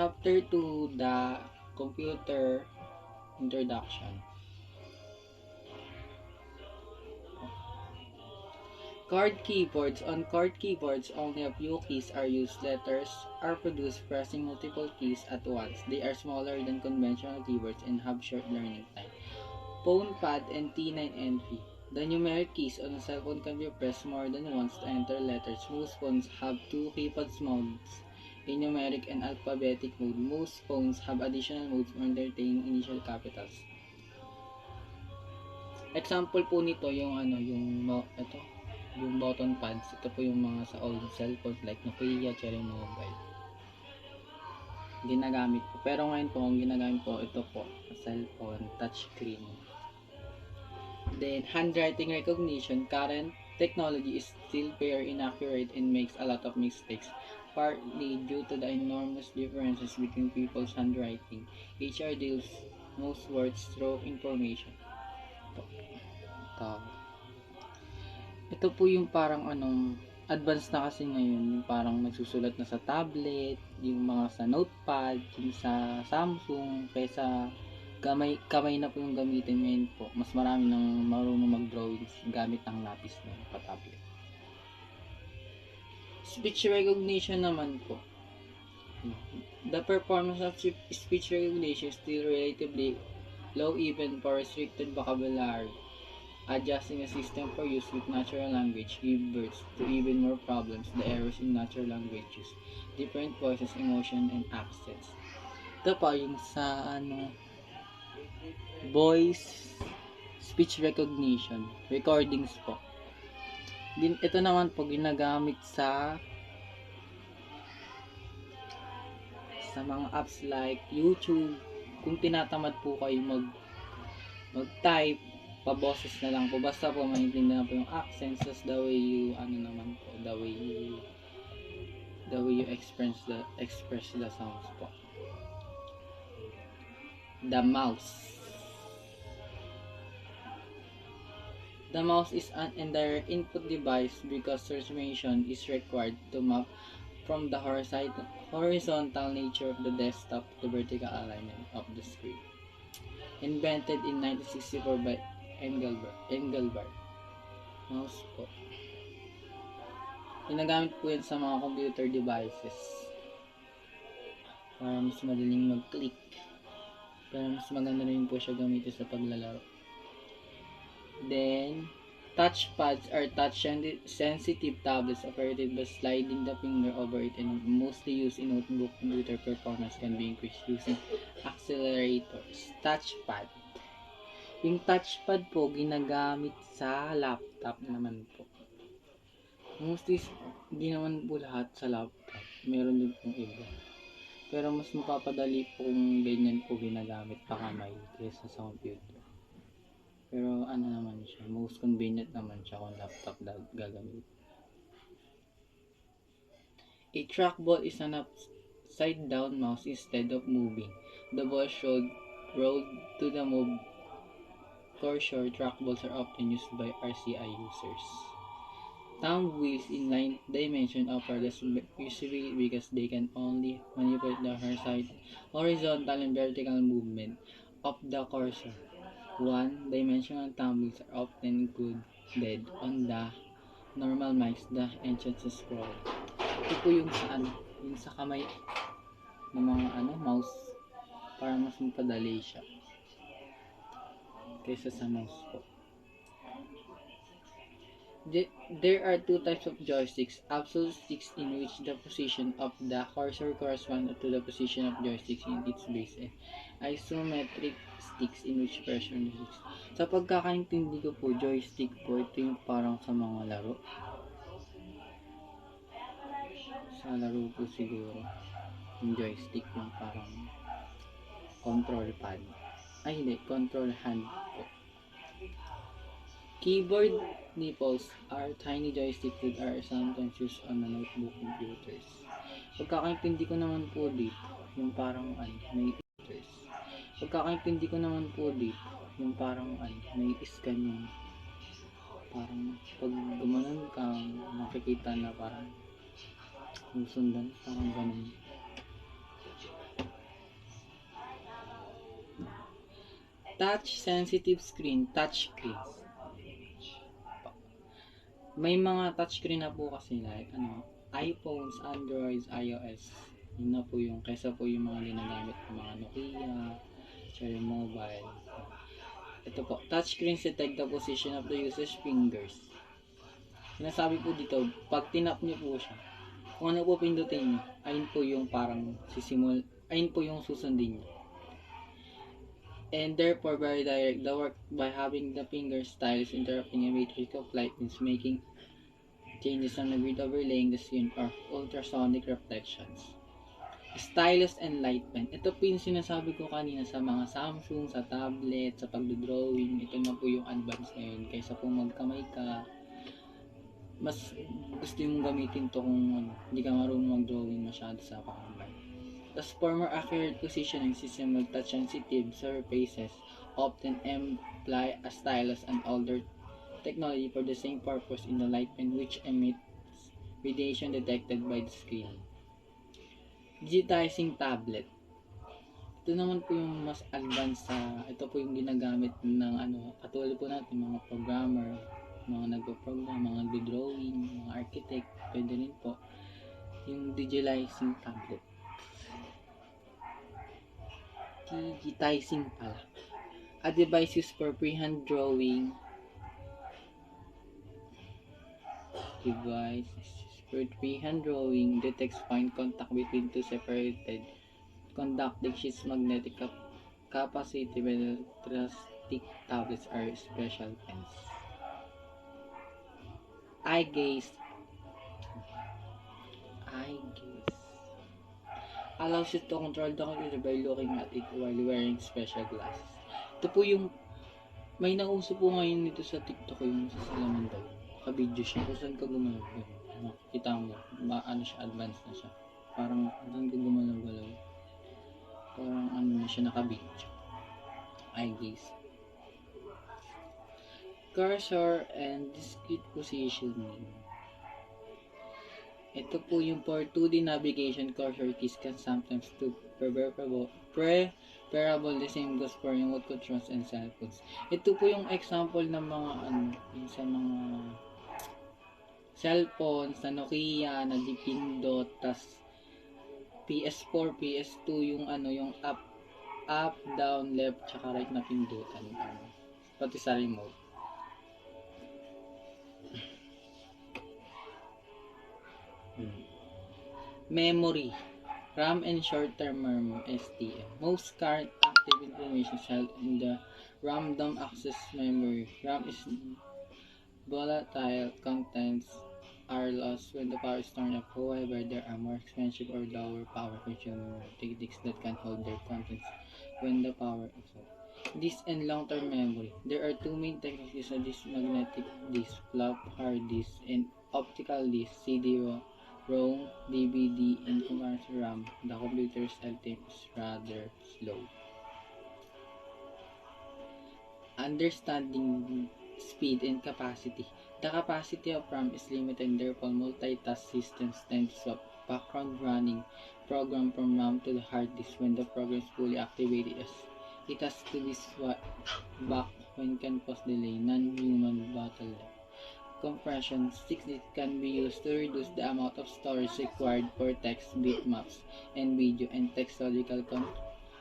Chapter 2, the computer introduction. Card keyboards. On card keyboards, only a few keys are used. Letters are produced pressing multiple keys at once. They are smaller than conventional keyboards and have short learning time. Phone pad and T9 entry. The numeric keys on a cell phone can be pressed more than once to enter letters. Most phones have two keypad modes, a numeric and alphabetic mode. Most phones have additional modes for entertaining initial capitals. Example po nito yung yung button pads. Ito po yung mga sa old cellphones like Nokia, Cherry Mobile. Ginagamit po. Pero ngayon po, ang ginagamit po, ito po, cellphone, touchscreen. Then, handwriting recognition. Current technology is still very inaccurate and makes a lot of mistakes, partly due to the enormous differences between people's handwriting. HR deals most words through information. Ito po yung parang advanced na kasi ngayon, yung parang nagsusulat na sa tablet, yung mga sa notepad, yung sa Samsung, kaysa kamay na po yung gamitin ngayon po. Mas marami nang marunong mag-drawings gamit ang lapis na pa-tablet. Speech recognition naman po. The performance of speech recognition is still relatively low even for restricted vocabulary. Adjusting a system for use with natural language give birth to even more problems. The errors in natural language use different voices, emotion, and accents. Ito pa yung sa voice speech recognition recordings po. Ito naman po ginagamit sa mga apps like YouTube. Kung tinatamad po kayo mag-type, paboses na lang po. Basta po maintindihan po yung accents, tas the way you express the sounds po. The mouse. The mouse is an indirect input device because transformation is required to map from the horizontal nature of the desktop to vertical alignment of the screen. Invented in 1964 by Engelbart. Mouse po. Ginagamit po yan sa mga computer devices para mas madaling mag-click. Pero mas maganda rin po siya gamitin sa paglalaro. Then, touchpads are touch-sensitive tablets operated by sliding the finger over it and mostly used in notebook. Computer performance can be increased using accelerators. Touchpad. Yung touchpad po, ginagamit sa laptop naman po. Mostly, hindi naman po lahat sa laptop. Meron din pong iba. Pero mas mapapadali po kung ganyan po ginagamit pa kamay kaysa sa computer. Pero naman siya, most convenient naman siya kung laptop gagamit. A trackball is an upside down mouse instead of moving. The ball should roll to the move cursor. Trackballs are often used by RCI users. Thumb wheels in 9th dimension offer less usability because they can only manipulate the horizontal and vertical movement of the cursor. One-dimensional thumb wheels are often included on the normal mice, the ancient scroll. Ito po yung sa kamay ng mga mouse para mas mapadali siya kaysa sa mouse po. There are two types of joysticks: absolute sticks, in which the position of the cursor corresponds to the position of joysticks in its base, and isometric sticks, in which pressure on the sticks. Sa pagkakaintindi ko po, joystick po, ito yung parang sa mga laro. Sa laro po siguro, yung joystick yung parang control pad. Control hand po. Keyboard nipples are tiny joysticks that are sometimes used on notebook computers. Pagkakaintindi ko naman po dito, yung parang may Pagkakaintindi ko naman po dito, yung parang may scan yung parang pag gumanon ka, makikita na parang yung sundan, parang ganun. Touch-sensitive screen, touchscreens. May mga touchscreen na po kasi like iPhones, Androids, iOS. Yun na po yung kaysa po yung mga ginagamit ng mga Nokia, Cherry Mobile. Ito po, touchscreens detect the position of the user's fingers. Sinasabi po dito, pag tinap niyo po siya, kung ano po pindutin niyo, ayun po yung parang ayun po yung susundin niyo. And therefore, very direct the work by having the finger styles interrupting a matrix of light means making changes on the grid overlaying the scene or ultrasonic reflections. Stylus and light pen. Ito po yung sinasabi ko kanina sa mga Samsung, sa tablet, sa pagdodrawing. Ito na po yung advance ngayon. Kaysa po magkamay ka, mas gusto mong gamitin to kung hindi ka marunong mag-drawing masyado sa pakamay. Thus, for more accurate positioning, system with touch-sensitive surfaces often employ a stylus and older technology for the same purpose in the light pen which emits radiation detected by the screen. Digitizing tablet. Ito naman po yung mas advanced ito po yung ginagamit ng katulad po natin mga programmer, mga nagpo-program, mga nagdo-drawing, mga architect, pwede rin po yung digitizing tablet. Digitizing pala. A device used for freehand drawing. Device for freehand drawing detects fine contact between two separated conducting sheets magnetic capacity when electrostatic tablets are special pens. Eye gaze allows you to control the computer by looking at it while wearing special glasses. Ito po yung may nauso po ngayon nito sa TikTok yung sa salamin daw. Ka-video siya kung saan ka gumalaw. Makikita mo, siya, advanced na siya. Parang saan ka gumalaw-galaw. Parang na siya naka-video. Eye gaze. Cursor and discrete positioning. Ito po yung for 2D navigation, cursor keys can sometimes do preferable the same goes for remote controls and cell phones. Ito po yung example ng mga sa mga cellphones na Nokia, na dipindot, tas PS4, PS2 yung yung up, down, left, tsaka right na pindutan. Pati sa remote. Memory, RAM and short-term memory (STM). Most current active information is held in the random access memory. RAM is volatile. Contents are lost when the power is turned off. However, there are more expensive or lower power consuming techniques that can hold their contents when the power is off. Disk and long-term memory. There are two main techniques used: disk, magnetic disk, flop hard disk, and optical disk, CD-ROM. DVD, and compared to RAM, the computer's LTM is rather slow. Understanding speed and capacity. The capacity of RAM is limited, therefore multitask systems tend to swap background running program from RAM to the hard disk when the program is fully activated, as it has to be swapped back when can cause delay, non-human bottleneck. Compression technique can be used to reduce the amount of storage required for text, bitmaps, and video, and textological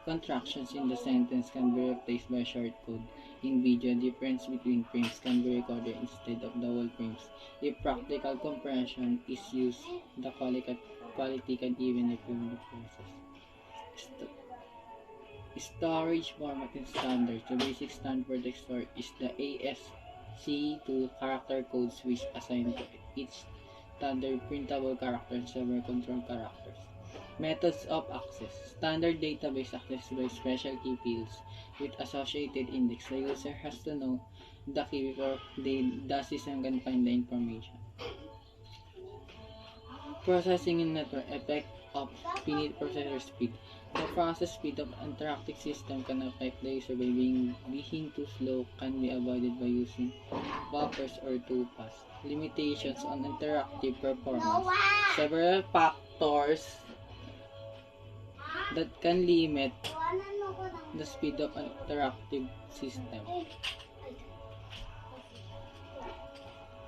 contractions in the sentence can be replaced by shortcode. In video, difference between frames can be recorded instead of the whole frames. If practical compression is used, the quality can even improve the process. Storage format and standards. The basic standard for text storage is the ASCII character codes which assign to each standard printable character and several control characters. Methods of access. Standard database access by special key fields with associated index. The user has to know the key before the system can find the information. Processing in network. Effect of finite processor speed. The process speed of interactive system can affect the user by being too slow, can be avoided by using buffers or too fast. Limitations on interactive performance. Several factors that can limit the speed of an interactive system.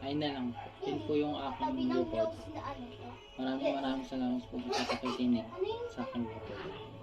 Ayun na lang. Yun po yung aking report. Maraming salamat po sa pakikinig sa aking report.